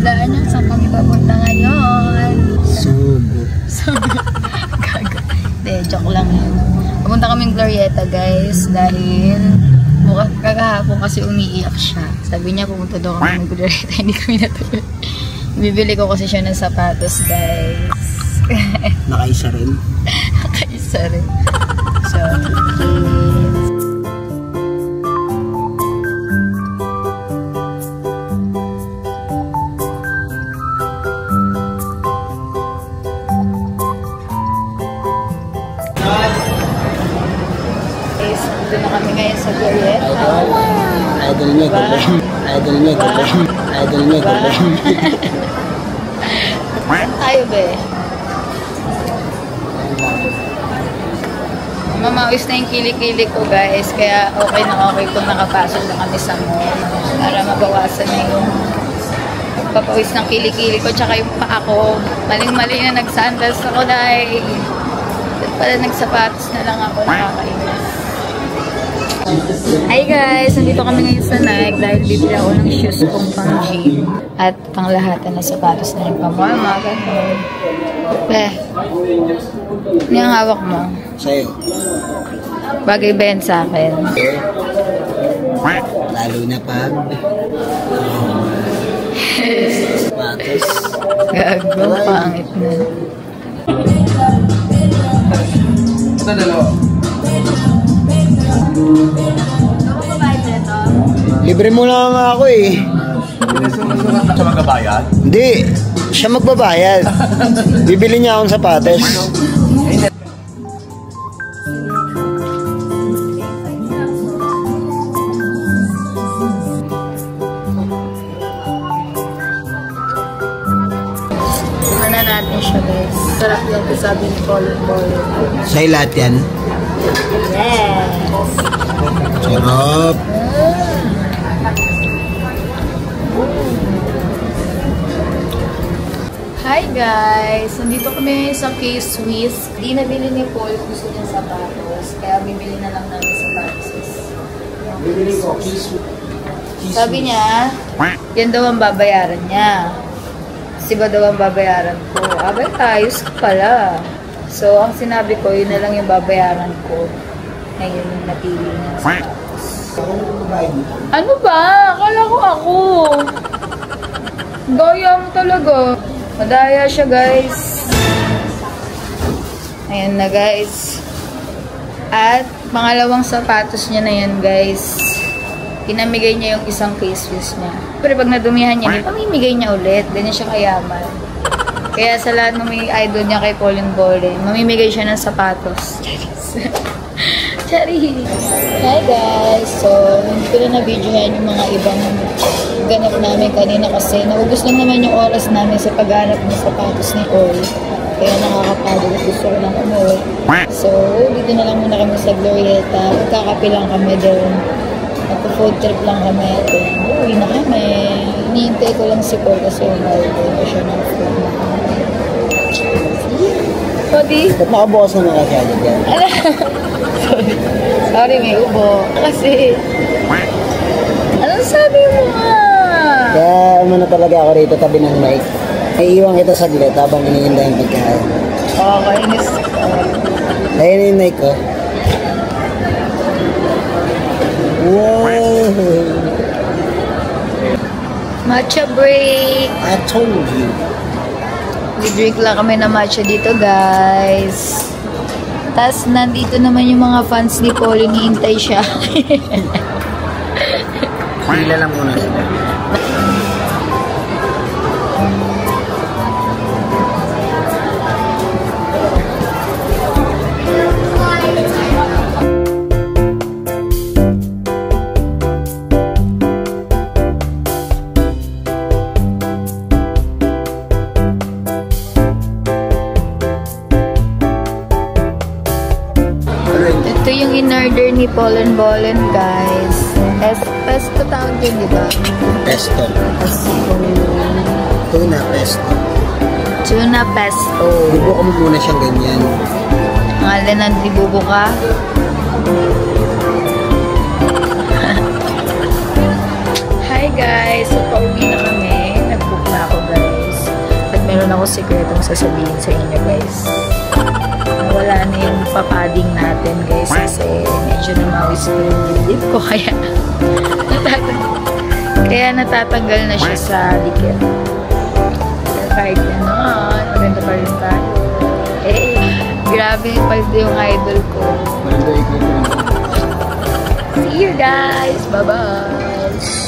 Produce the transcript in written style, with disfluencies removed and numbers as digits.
Hulaan niyo, saan kami papunta ngayon? Sugo. Sugo. Gago. De, joke lang yun. Papunta kaming Glorieta guys dahil kagahapon kasi umiiyak siya. Sabi niya pupunta daw kami ng Glorieta, hindi kami natuloy. Bibili ko kasi siya ng sapatos guys. Nakaisa rin. Nakaisa rin. So, dito na kami ngayon sa Glorieta. Idol niya, galing. Idol niya, galing. Idol niya, galing. Tayo be. Mamawis na yung kilikili ko guys. Kaya okay na okay kung nakapasok na kami sa mall. Para mabawasan na yung pagpapawis ng kilikili ko. Tsaka yung paa ko. Maling-mali na nagsandals ako dahil pala nagsapatos na lang ako. Nakakainis. Hi guys! Nandito kami ngayon sa Nike dahil bibili ako ng shoes kong pang gym at pang lahatan na sapatos na yung pamorma. Ganun. Ano yung hawak mo? Sa'yo. Bagay ba yan sa akin? Lalo na pag sapatos. Gago, pangit na. Ito dalawa. Libre mo lang nga ako eh. Siya magbabayad? Hindi. Siya magbabayad. Bibili niya akong sapatos. Ano natin siya guys. Sarap lang ito sabi ni Colin. Sa'yo lahat yan? Yes! Sarap. Hi guys! Nandito kami sa K-Swiss. Di nabili ni Paul gusto niya sapatos. Kaya bibili na lang namin sapatos. Bibili ko. Sabi niya, yan daw ang babayaran niya. Kasi ba daw ang babayaran ko? Abay, ayos ka pala. So, ang sinabi ko, yun na lang yung babayaran ko. Ngayon yung napili niya sapatos. Ano ba? Akala ko ako. Gaya mo talaga. Madaya siya, guys. Ayan na, guys. At, pangalawang sapatos niya na yan, guys. Pinamigay niya yung isang K-Swiss niya. Pero pag nadumihan niya, pamimigay niya ulit. Ganyan siya kayaman. Kaya sa lahat ng may idol niya kay Pauline Bolen, mamimigay siya ng sapatos. Chari! Hi guys! So, hindi ko na na-videohan yung mga ibang ganap namin kanina kasi naubos lang naman yung oras namin sa paghanap ng sapatos ni Oy. Kaya nakakapagod at gusto ko lang umuwi. So, dito na lang muna kami sa Glorieta. Magkakape lang kami doon. Nagpo-food trip lang kami. Uwi na kami. Hinihintay ko lang si Paul kasi umawag ko siya ng food. Pwede? Ba't nakabukas na mga kagad yan? Sorry, may ubo. Kasi, anong sabi mo nga? Kaya ano na talaga ako rito tabi ng mic. Ay iwan kita saglit habang iniinda yung pagkain. Oo, kainis. Ayun yung mic ko. Wow! Matcha break! I told you. We-drink lang kami na matcha dito, guys. Tapos, nandito naman yung mga fans ni Pauline, hihintay siya. Pila lang muna sila. Ito yung in-order ni Pauline Bolen, guys. Pesto tawag yun, di ba? Pesto. Tuna pesto. Tuna pesto. Bubuka mo muna siyang ganyan. Ngalan na dibubo ka? Hi guys! So, pauwi na kami. Nag-book na ako ako sikretong sasabihin sa inyo, guys. Wala na yung papading natin, guys, kasi medyo namawis ko yung dibdib ko, kaya natatanggal na siya sa dikit. Pero kahit gano'n, maganda pa rin tayo. Grabe yung idol ko. See you guys! Bye-bye!